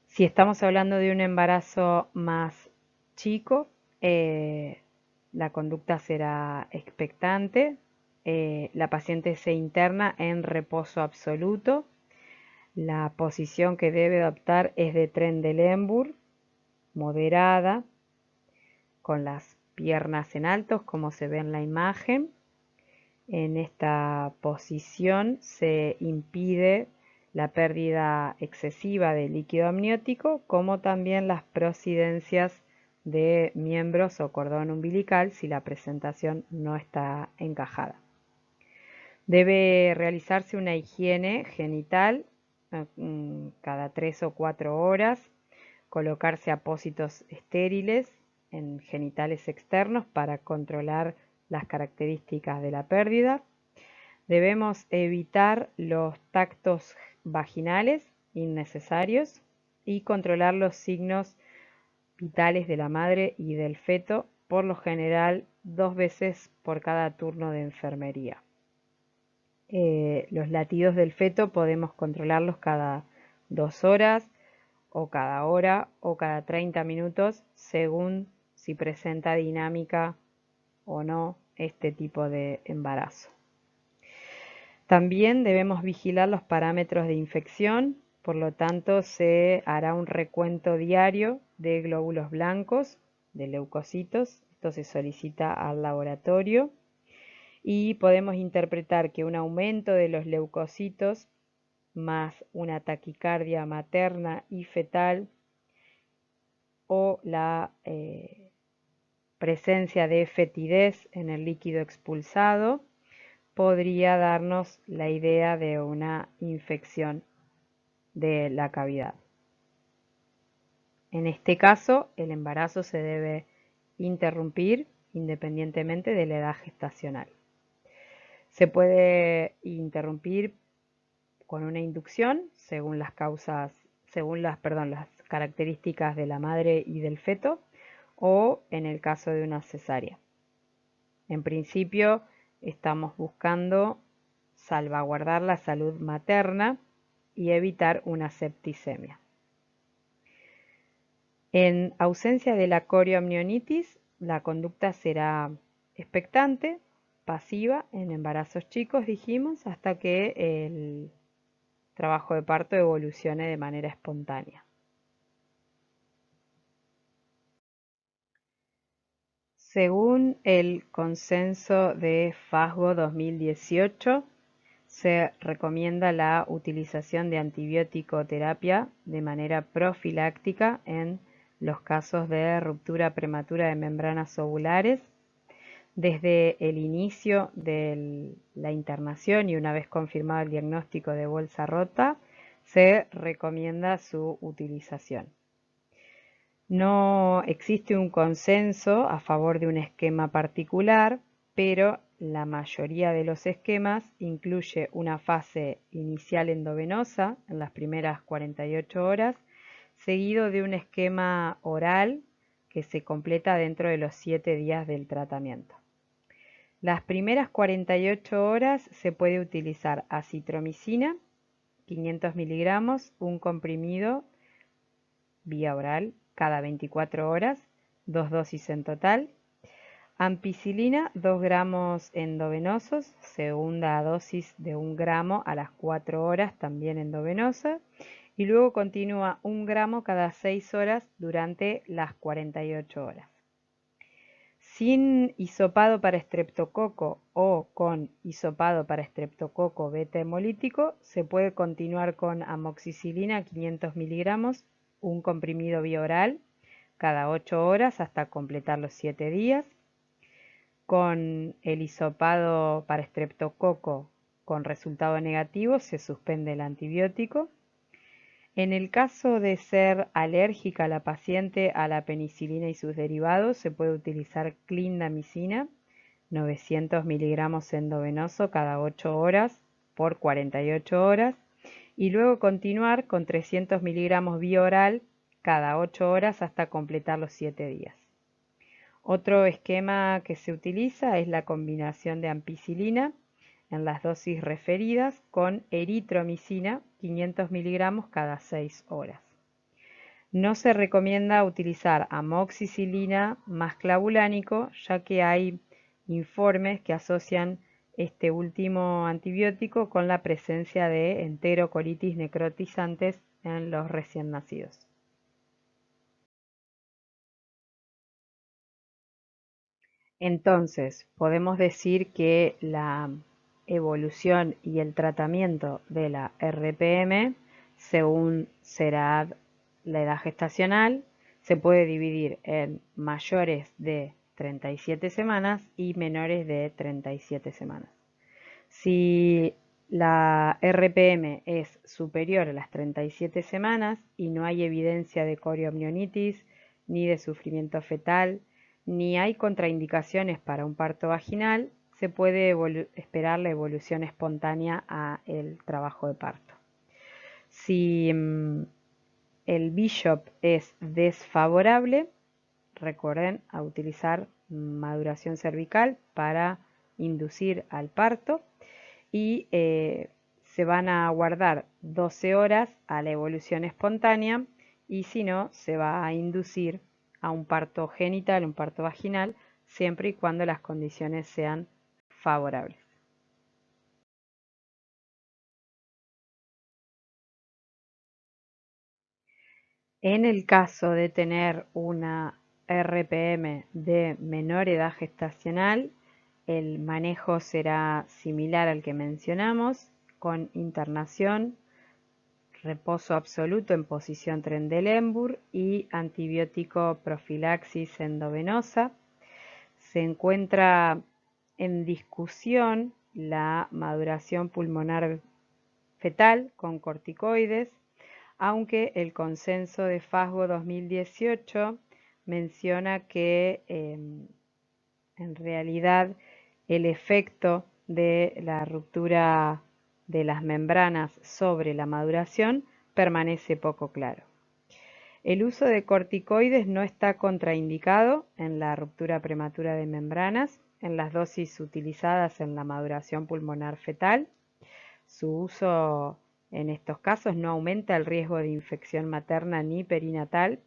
Si estamos hablando de un embarazo más chico, la conducta será expectante, la paciente se interna en reposo absoluto, la posición que debe adoptar es de Trendelenburg, moderada, con las piernas en altos como se ve en la imagen. En esta posición se impide la pérdida excesiva de líquido amniótico, como también las prosidencias de miembros o cordón umbilical si la presentación no está encajada. Debe realizarse una higiene genital cada 3 o 4 horas, colocarse apósitos estériles en genitales externos para controlar las características de la pérdida. Debemos evitar los tactos vaginales innecesarios y controlar los signos vitales de la madre y del feto, por lo general 2 veces por cada turno de enfermería. Los latidos del feto podemos controlarlos cada 2 horas o cada hora o cada 30 minutos según si presenta dinámica o no este tipo de embarazo. También debemos vigilar los parámetros de infección, por lo tanto se hará un recuento diario de glóbulos blancos, de leucocitos, esto se solicita al laboratorio y podemos interpretar que un aumento de los leucocitos más una taquicardia materna y fetal o la presencia de fetidez en el líquido expulsado podría darnos la idea de una infección de la cavidad. En este caso, el embarazo se debe interrumpir independientemente de la edad gestacional. Se puede interrumpir con una inducción según las características de la madre y del feto, o en el caso de una cesárea. En principio, estamos buscando salvaguardar la salud materna y evitar una septicemia. En ausencia de la corioamnionitis, la conducta será expectante, pasiva, en embarazos chicos, dijimos, hasta que el trabajo de parto evolucione de manera espontánea. Según el consenso de FASGO 2018, se recomienda la utilización de antibiótico terapia de manera profiláctica en los casos de ruptura prematura de membranas ovulares desde el inicio de la internación y una vez confirmado el diagnóstico de bolsa rota, se recomienda su utilización. No existe un consenso a favor de un esquema particular, pero la mayoría de los esquemas incluye una fase inicial endovenosa en las primeras 48 horas, seguido de un esquema oral que se completa dentro de los 7 días del tratamiento. Las primeras 48 horas se puede utilizar acitromicina, 500 miligramos, un comprimido vía oral cada 24 horas, 2 dosis en total. Ampicilina, 2 gramos endovenosos, segunda dosis de 1 gramo a las 4 horas, también endovenosa. Y luego continúa 1 gramo cada 6 horas durante las 48 horas. Sin hisopado para estreptococo o con hisopado para estreptococo beta hemolítico, se puede continuar con amoxicilina 500 miligramos, un comprimido vía oral, cada 8 horas hasta completar los 7 días. Con el hisopado para estreptococo con resultado negativo, se suspende el antibiótico. En el caso de ser alérgica la paciente a la penicilina y sus derivados, se puede utilizar clindamicina, 900 miligramos endovenoso cada 8 horas por 48 horas, y luego continuar con 300 miligramos vía oral cada 8 horas hasta completar los 7 días. Otro esquema que se utiliza es la combinación de ampicilina en las dosis referidas con eritromicina, 500 miligramos cada 6 horas. No se recomienda utilizar amoxicilina más clavulánico, ya que hay informes que asocian este último antibiótico con la presencia de enterocolitis necrotizantes en los recién nacidos. Entonces, podemos decir que la evolución y el tratamiento de la RPM, según será la edad gestacional, se puede dividir en mayores de 37 semanas y menores de 37 semanas. Si la RPM es superior a las 37 semanas y no hay evidencia de corioamnionitis ni de sufrimiento fetal, ni hay contraindicaciones para un parto vaginal, se puede esperar la evolución espontánea a el trabajo de parto. Si el Bishop es desfavorable, recuerden a utilizar maduración cervical para inducir al parto y se van a guardar 12 horas a la evolución espontánea y si no, se va a inducir a un parto genital, un parto vaginal, siempre y cuando las condiciones sean favorables. En el caso de tener una RPM de menor edad gestacional, el manejo será similar al que mencionamos, con internación, reposo absoluto en posición Trendelenburg y antibiótico profilaxis endovenosa. Se encuentra en discusión la maduración pulmonar fetal con corticoides, aunque el consenso de FASGO 2018 menciona que en realidad el efecto de la ruptura de las membranas sobre la maduración permanece poco claro. El uso de corticoides no está contraindicado en la ruptura prematura de membranas en las dosis utilizadas en la maduración pulmonar fetal. Su uso en estos casos no aumenta el riesgo de infección materna ni perinatal.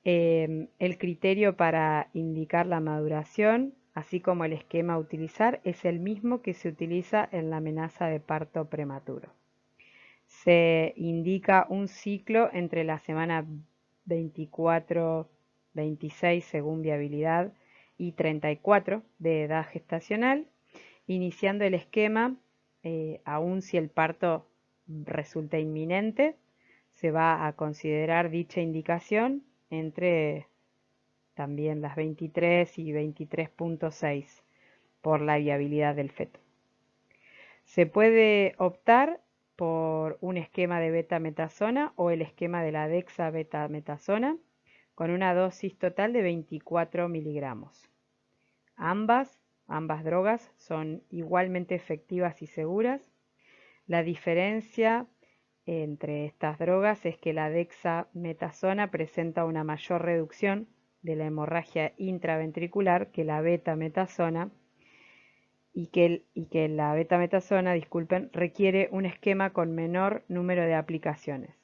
El criterio para indicar la maduración, así como el esquema a utilizar, es el mismo que se utiliza en la amenaza de parto prematuro. Se indica un ciclo entre la semana 24-26 según viabilidad y 34 de edad gestacional, iniciando el esquema aun si el parto resulta inminente, se va a considerar dicha indicación entre también las 23 y 23.6 por la viabilidad del feto. Se puede optar por un esquema de betametasona o el esquema de la dexabetamethasona con una dosis total de 24 miligramos. Ambas drogas son igualmente efectivas y seguras. La diferencia entre estas drogas es que la dexametasona presenta una mayor reducción de la hemorragia intraventricular que la betametasona y que la betametasona, requiere un esquema con menor número de aplicaciones.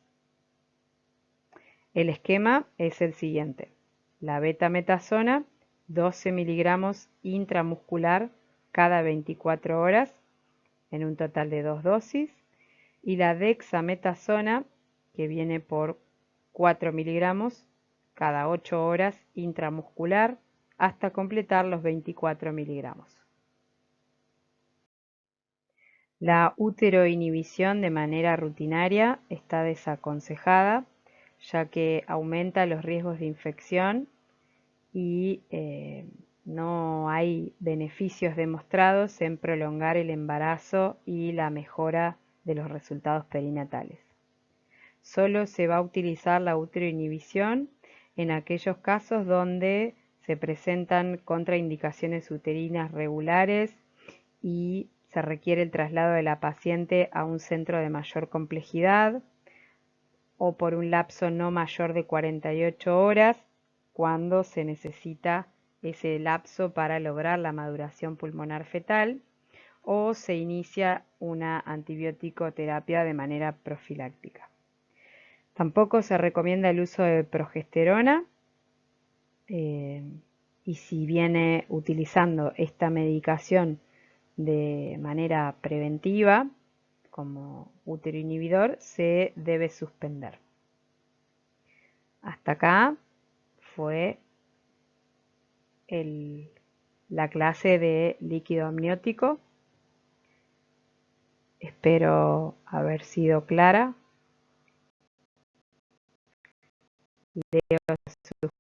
El esquema es el siguiente: la betametasona 12 miligramos intramuscular cada 24 horas en un total de 2 dosis y la dexametasona que viene por 4 miligramos cada 8 horas intramuscular hasta completar los 24 miligramos. La uteroinhibición de manera rutinaria está desaconsejada, ya que aumenta los riesgos de infección y no hay beneficios demostrados en prolongar el embarazo y la mejora de los resultados perinatales. Solo se va a utilizar la uteroinhibición en aquellos casos donde se presentan contraindicaciones uterinas regulares y se requiere el traslado de la paciente a un centro de mayor complejidad o por un lapso no mayor de 48 horas cuando se necesita ese lapso para lograr la maduración pulmonar fetal o se inicia una antibiótico terapia de manera profiláctica. Tampoco se recomienda el uso de progesterona y si viene utilizando esta medicación de manera preventiva como uteroinhibidor, se debe suspender. Hasta acá fue la clase de líquido amniótico. Espero haber sido clara. Leo sus